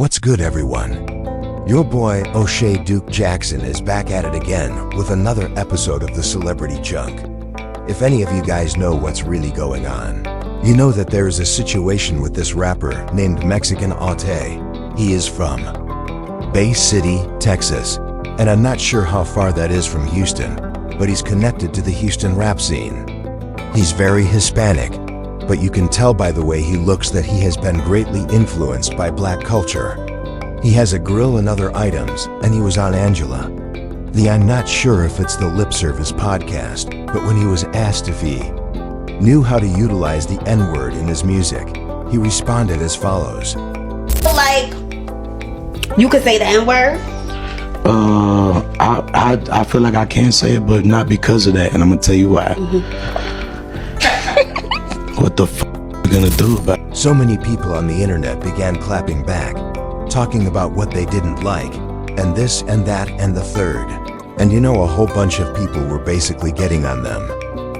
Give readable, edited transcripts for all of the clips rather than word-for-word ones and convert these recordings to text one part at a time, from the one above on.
What's good, everyone? Your boy O'Shea Duke Jackson is back at it again with another episode of the Celebrity Chunk. If any of you guys know what's really going on, you know that there is a situation with this rapper named Mexican Aute. He is from Bay City, Texas, and I'm not sure how far that is from Houston, but he's connected to the Houston rap scene. He's very Hispanic, but you can tell by the way he looks that he has been greatly influenced by black culture. He has a grill and other items, and he was on Angela. I'm not sure if it's the Lip Service podcast, but when he was asked if he knew how to utilize the N-word in his music, he responded as follows. Like, you could say the N-word? I feel like I can say it, but not because of that, and I'm gonna tell you why. What the f*** are you gonna do about it? So many people on the internet began clapping back, talking about what they didn't like, and this and that and the third. And you know, a whole bunch of people were basically getting on them.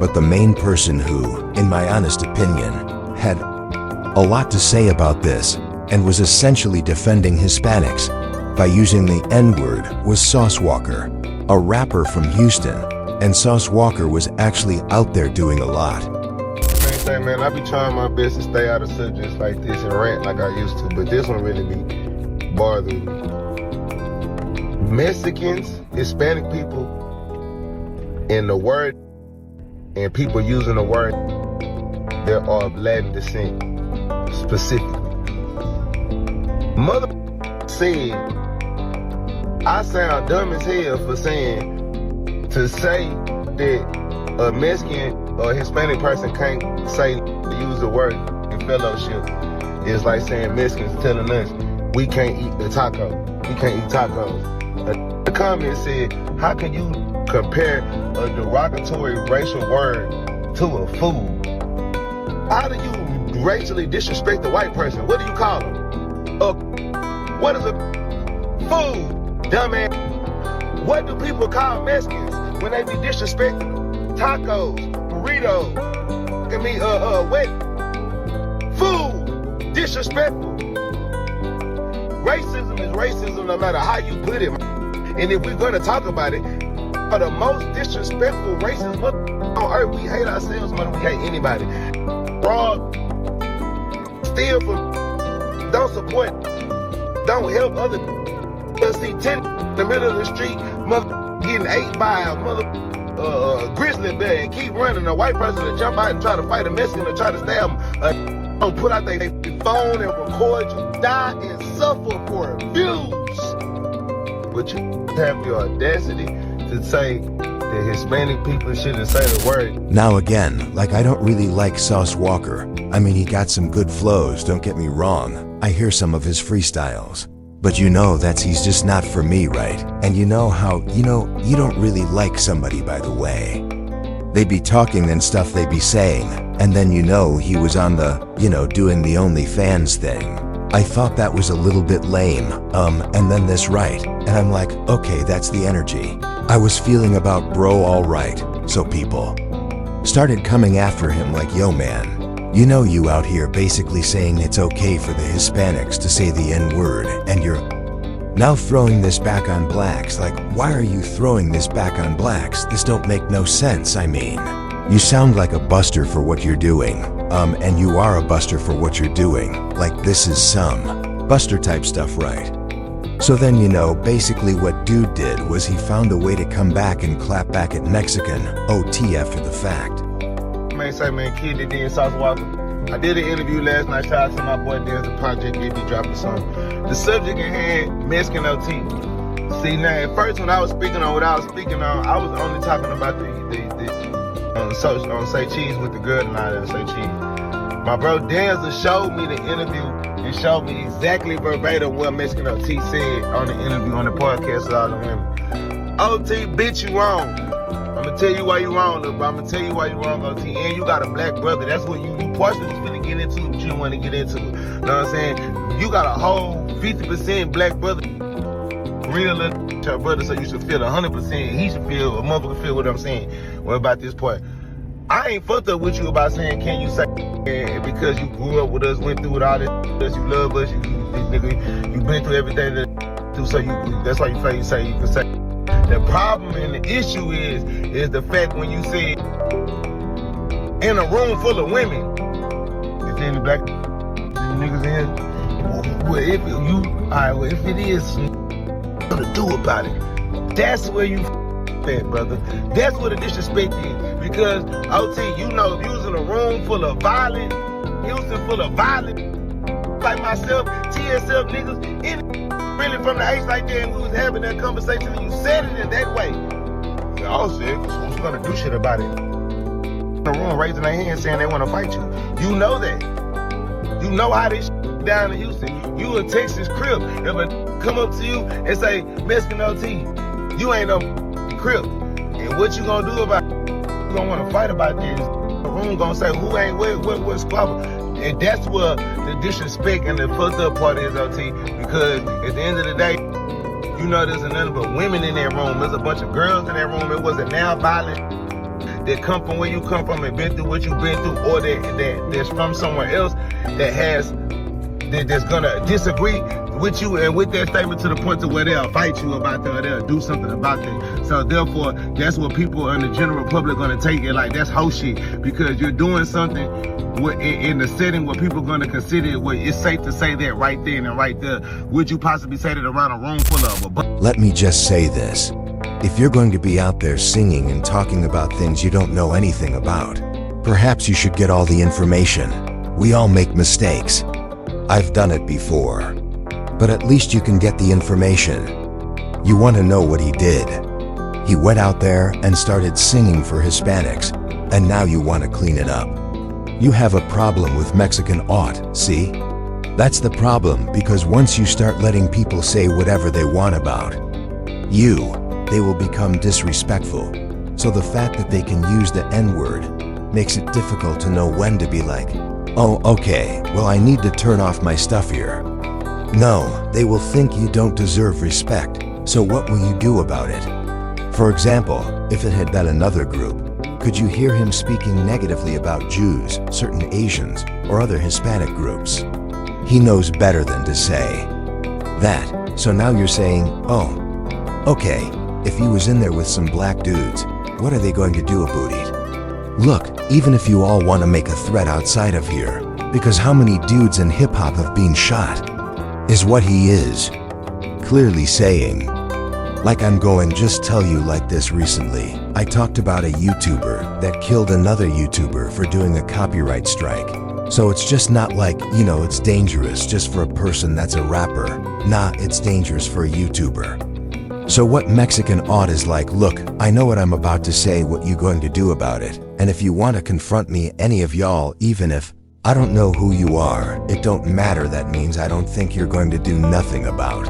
But the main person who, in my honest opinion, had a lot to say about this and was essentially defending Hispanics by using the N-word was Sauce Walker, a rapper from Houston. And Sauce Walker was actually out there doing a lot. Say, man, I be trying my best to stay out of subjects like this and rant like I used to, but this one really be bothering me. Mexicans, Hispanic people, and the word, and people using the word, they're of Latin descent, specifically. Mother said, I sound dumb as hell for saying, to say that a Mexican or Hispanic person can't say to use the word in fellowship. It's like saying Mexicans telling us we can't eat the taco. We can't eat tacos. The comment said, how can you compare a derogatory racial word to a food? How do you racially disrespect a white person? What do you call them? What is a food, dumbass? What do people call Mexicans when they be disrespecting tacos, burritos, wet food, disrespectful? Racism is racism no matter how you put it. And if we're gonna talk about it, are the most disrespectful racist on earth. We hate ourselves more than we hate anybody. Fraud, steal from, don't support, don't help others. See 10 in the middle of the street, mother getting ate by a mother grizzly bear and keep running. A white person to jump out and try to fight a Mexican and try to stab them. Don't pull out their phone and record you, die and suffer for views. But you have the audacity to say that Hispanic people shouldn't say the word. Now again, like, I don't really like Sauce Walker. I mean, he got some good flows, don't get me wrong. I hear some of his freestyles. But you know he's just not for me, right? And you know how, you don't really like somebody by the way they be talking and stuff they be saying, and then he was on the, doing the OnlyFans thing. I thought that was a little bit lame, and then this right, and I'm like, okay, that's the energy I was feeling about bro, alright. So people started coming after him like, yo man, you out here basically saying it's okay for the Hispanics to say the N-word, and you're now throwing this back on blacks. Like, why are you throwing this back on blacks? This don't make no sense. I mean, you sound like a buster for what you're doing, and you are a buster for what you're doing. Like, this is some buster type stuff, right? So then, basically what dude did was he found a way to come back and clap back at Mexican OT after the fact. Man, say, man, kid that did Sauce Walker. I did an interview last night. Shout out to my boy There's a Project, maybe dropping something. The subject at hand, Mexican OT. See, now, at first when I was speaking on what I was speaking on, I was only talking about on Say Cheese with the girl tonight at Say Cheese. My bro Denzel showed me the interview and showed me exactly verbatim what Mexican OT said on the interview on the podcast with all the women. OT, bitch, you wrong. I'm gonna tell you why you wrong, little bro. I'm gonna tell you why you wrong, OT. And you got a black brother. That's what you partially was finna get into, but you didn't want to get into it. You know what I'm saying? You got a whole 50% black brother. Real little brother, so you should feel 100%. He should feel, a motherfucker feel what I'm saying. What about this part? I ain't fucked up with you about saying, can you say, because you grew up with us, went through it all this, you love us, you been through everything that do, so that's why you feel you say you can say. The problem and the issue is the fact when you say in a room full of women, is there any black niggas in here? Well, if it is something to do about it, that's where you at, brother. That's what the disrespect is. Because OT, you know, if you was in a room full of violent, Houston full of violent, like myself, TSF niggas, really from the H like that, and we was having that conversation, and you said it in that way. I all said, who's gonna do shit about it? In the room raising their hand saying they wanna fight you. You know that. You know how this shit down in Houston. You a Texas Crip. If a come up to you and say, Mexican OT, you ain't no Crip. And what you gonna do about it? You gonna wanna fight about this. The room gonna say, who ain't what squabble? And that's where the disrespect and the fucked up part is, OT. Because at the end of the day, you know there's nothing but women in that room. There's a bunch of girls in that room. It wasn't now violent. That come from where you come from and been through what you've been through, or that's from somewhere else that's gonna disagree with you and with that statement to the point to where they'll fight you about that or they'll do something about that. So therefore, that's what people in the general public gonna take it like that's hoe shit, because you're doing something in the setting where people gonna consider it, where it's safe to say that right there and right there. Would you possibly say that around a room full of them? Let me just say this. If you're going to be out there singing and talking about things you don't know anything about, perhaps you should get all the information. We all make mistakes. I've done it before. But at least you can get the information. You want to know what he did. He went out there and started singing for Hispanics, and now you want to clean it up. You have a problem with Mexican art, see? That's the problem, because once you start letting people say whatever they want about you, they will become disrespectful. So the fact that they can use the N-word makes it difficult to know when to be like, oh, okay, well, I need to turn off my stuff here. No, they will think you don't deserve respect, so what will you do about it? For example, if it had been another group, could you hear him speaking negatively about Jews, certain Asians, or other Hispanic groups? He knows better than to say that. So now you're saying, oh, okay, if he was in there with some black dudes, what are they going to do about it? Look, even if you all want to make a threat outside of here, because how many dudes in hip-hop have been shot, is what he is clearly saying. Like I'm going just tell you like this recently. I talked about a YouTuber that killed another YouTuber for doing a copyright strike. So it's just not like, you know, it's dangerous just for a person that's a rapper. Nah, it's dangerous for a YouTuber. So what Mexican art is like, look, I know what I'm about to say, what you going to do about it. And if you want to confront me, any of y'all, even if I don't know who you are, it don't matter. That means I don't think you're going to do nothing about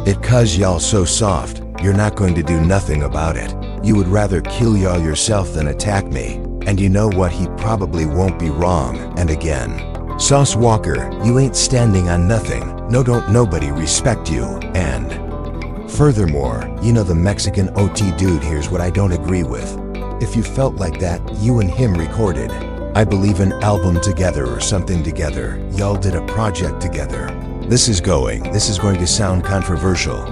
it. Cause y'all so soft, you're not going to do nothing about it. You would rather kill y'all yourself than attack me. And you know what, he probably won't be wrong. And again, Sauce Walker, you ain't standing on nothing. No, don't nobody respect you. And furthermore, you know the Mexican OT dude, here's what I don't agree with. If you felt like that, you and him recorded, I believe, an album together or something together. Y'all did a project together. This is going to sound controversial.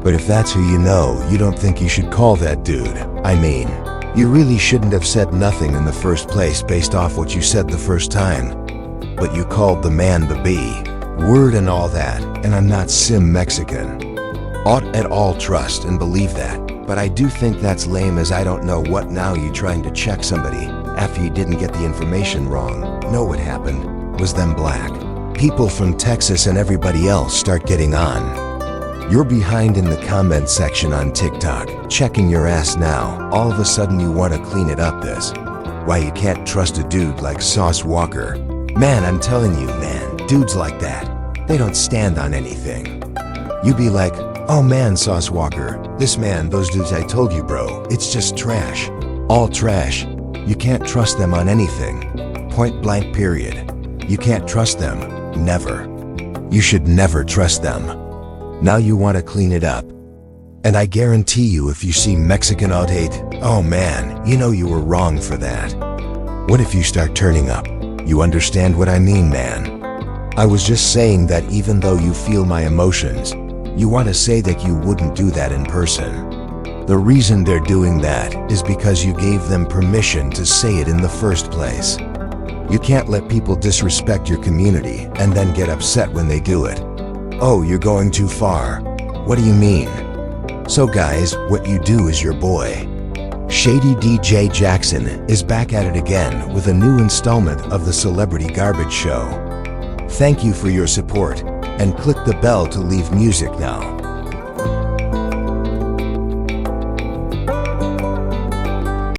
But if that's who you know, you don't think you should call that dude. I mean, you really shouldn't have said nothing in the first place based off what you said the first time. But you called the man the B word and all that, and I'm not sim Mexican. Ought at all trust and believe that. But I do think that's lame, as I don't know what now you trying to check somebody after you didn't get the information wrong. Know what happened was them black people from Texas and everybody else start getting on. You're behind in the comment section on TikTok, checking your ass now. All of a sudden you want to clean it up this. Why you can't trust a dude like Sauce Walker. Man, I'm telling you, man, dudes like that, they don't stand on anything. You be like, oh man, Sauce Walker, this man, those dudes I told you, bro, it's just trash. All trash. You can't trust them on anything. Point blank period. You can't trust them. Never. You should never trust them. Now you want to clean it up. And I guarantee you if you see Mexican hate, oh man, you know you were wrong for that. What if you start turning up? You understand what I mean, man? I was just saying that even though you feel my emotions, you want to say that you wouldn't do that in person. The reason they're doing that is because you gave them permission to say it in the first place. You can't let people disrespect your community and then get upset when they do it. Oh, you're going too far. What do you mean? So guys, what you do is your boy. Shady DJ Jackson is back at it again with a new installment of the Celebrity Garbage Show. Thank you for your support, and click the bell to leave music now.